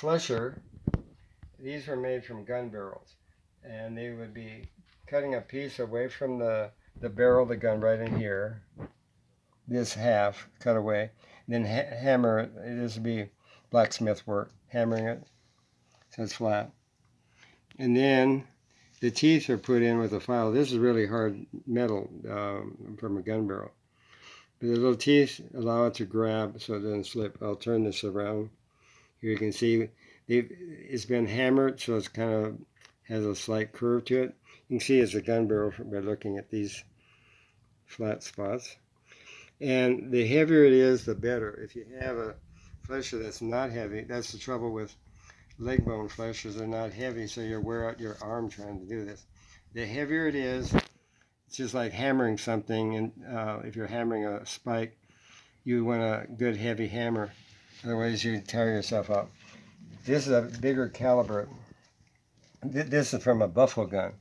flesher, these were made from gun barrels, and they would be cutting a piece away from the barrel of the gun right in here, this half cut away, then hammer it. This would be blacksmith work, hammering it so it's flat. And then the teeth are put in with a file. This is really hard metal from a gun barrel. But the little teeth allow it to grab so it doesn't slip. I'll turn this around. Here you can see it's been hammered, so it's kind of has a slight curve to it. You can see it's a gun barrel by looking at these flat spots. And the heavier it is, the better. If you have a flesher that's not heavy, that's the trouble with leg bone fleshers. They're not heavy, so you wear out your arm trying to do this. The heavier it is, it's just like hammering something. And if you're hammering a spike, you want a good heavy hammer. Otherwise, you tear yourself up. This is a bigger caliber. This is from a buffalo gun.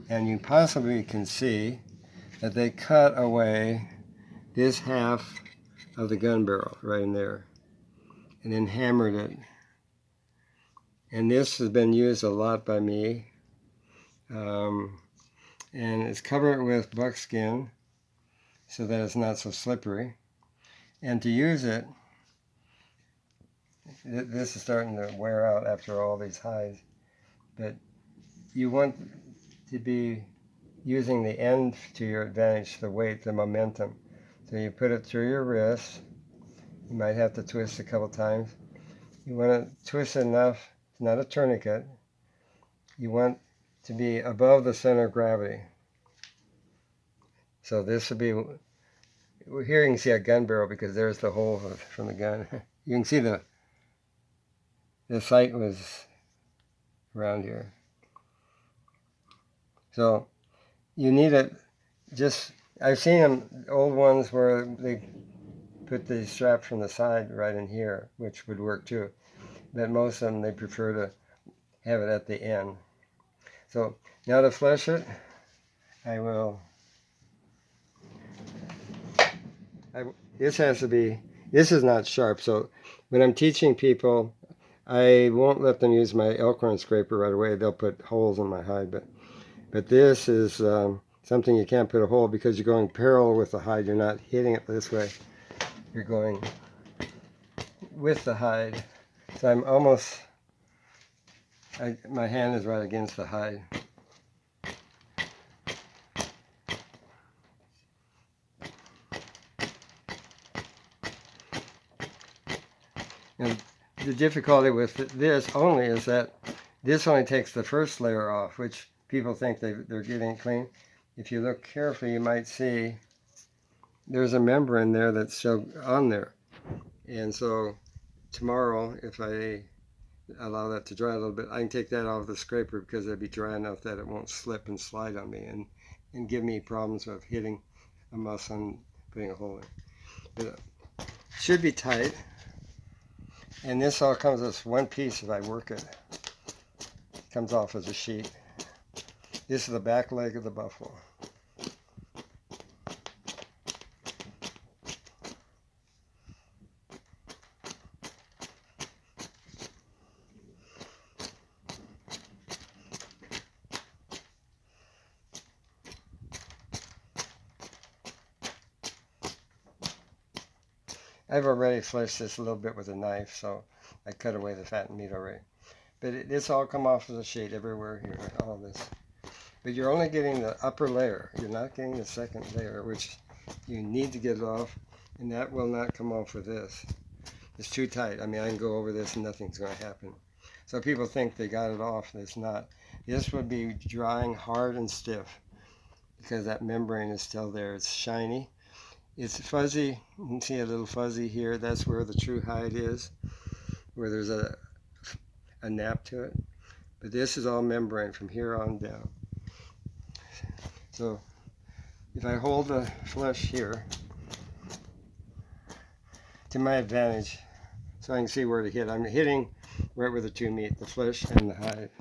And you possibly can see that they cut away this half of the gun barrel right in there and then hammered it. And this has been used a lot by me. And it's covered with buckskin so that it's not so slippery. And to use it, this is starting to wear out after all these hides, but you want to be using the end to your advantage, the weight, the momentum. So you put it through your wrist. You might have to twist a couple times. You want to twist enough, it's not a tourniquet. You want to be above the center of gravity. So this would be, here you can see a gun barrel because there's the hole from the gun. You can see the sight was around here. So you need it just, I've seen them, old ones where they put the strap from the side right in here, which would work too. But most of them, they prefer to have it at the end. So now to flesh it, this has to be, this is not sharp. So when I'm teaching people, I won't let them use my elkhorn scraper right away. They'll put holes in my hide. But this is something you can't put a hole because you're going parallel with the hide. You're not hitting it this way. You're going with the hide. So I'm almost, my hand is right against the hide. And the difficulty with this only is that this only takes the first layer off, which people think they're getting it clean. If you look carefully, you might see there's a membrane there that's still on there. And so tomorrow, if I allow that to dry a little bit, I can take that off the scraper because it'll be dry enough that it won't slip and slide on me and give me problems of hitting a muscle and putting a hole in. But it should be tight. And this all comes as one piece if I work it. It comes off as a sheet. This is the back leg of the buffalo. I've already fleshed this a little bit with a knife, so I cut away the fat and meat already. But this all come off of the sheet everywhere here, all this. But you're only getting the upper layer. You're not getting the second layer, which you need to get it off, and that will not come off with this. It's too tight. I mean, I can go over this and nothing's going to happen. So people think they got it off, and it's not. This would be drying hard and stiff because that membrane is still there. It's shiny. It's fuzzy. You can see a little fuzzy here. That's where the true hide is, where there's a nap to it. But this is all membrane from here on down. So if I hold the flesh here to my advantage, so I can see where to hit. I'm hitting right where the two meet, the flesh and the hide.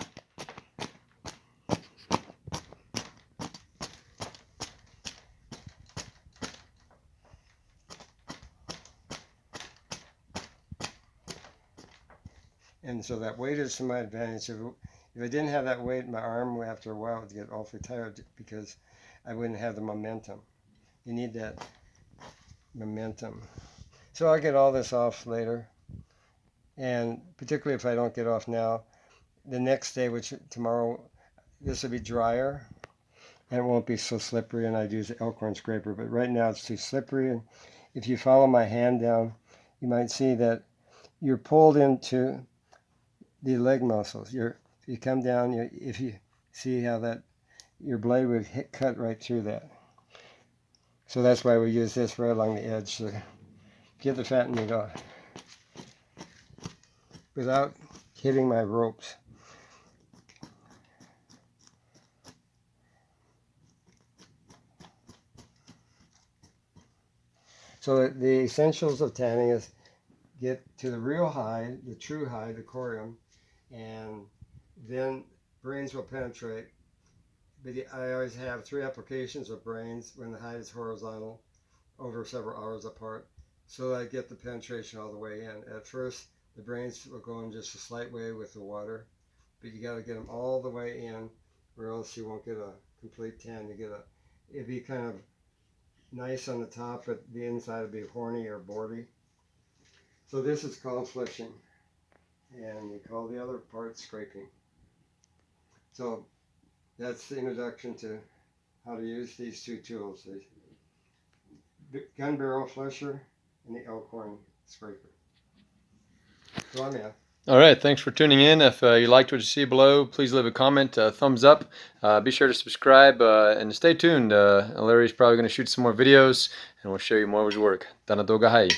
And so that weight is to my advantage. If I didn't have that weight, my arm after a while would get awfully tired because I wouldn't have the momentum. You need that momentum. So I'll get all this off later. And particularly if I don't get off now, the next day, which tomorrow, this will be drier and it won't be so slippery, and I'd use the elkhorn scraper. But right now it's too slippery, and if you follow my hand down, you might see that you're pulled into the leg muscles. You come down, if you see how that your blade would cut right through that. So that's why we use this right along the edge to get the fat meat off without hitting my ropes. So the essentials of tanning is get to the real hide, the true hide, the corium, and then brains will penetrate. But I always have 3 applications of brains when the hide is horizontal over several hours apart, so that I get the penetration all the way in. At first, the brains will go in just a slight way with the water, but you got to get them all the way in, or else you won't get a complete tan. It'd be kind of nice on the top, but the inside would be horny or boardy. So this is called fleshing, and we call the other part scraping. So that's the introduction to how to use these 2 tools, the gun barrel flesher and the elkhorn scraper. So I'm in. All right, thanks for tuning in. If you liked what you see below, please leave a comment, thumbs up. Be sure to subscribe and stay tuned. Larry's probably going to shoot some more videos, and we'll show you more of his work. Tanadoga hai.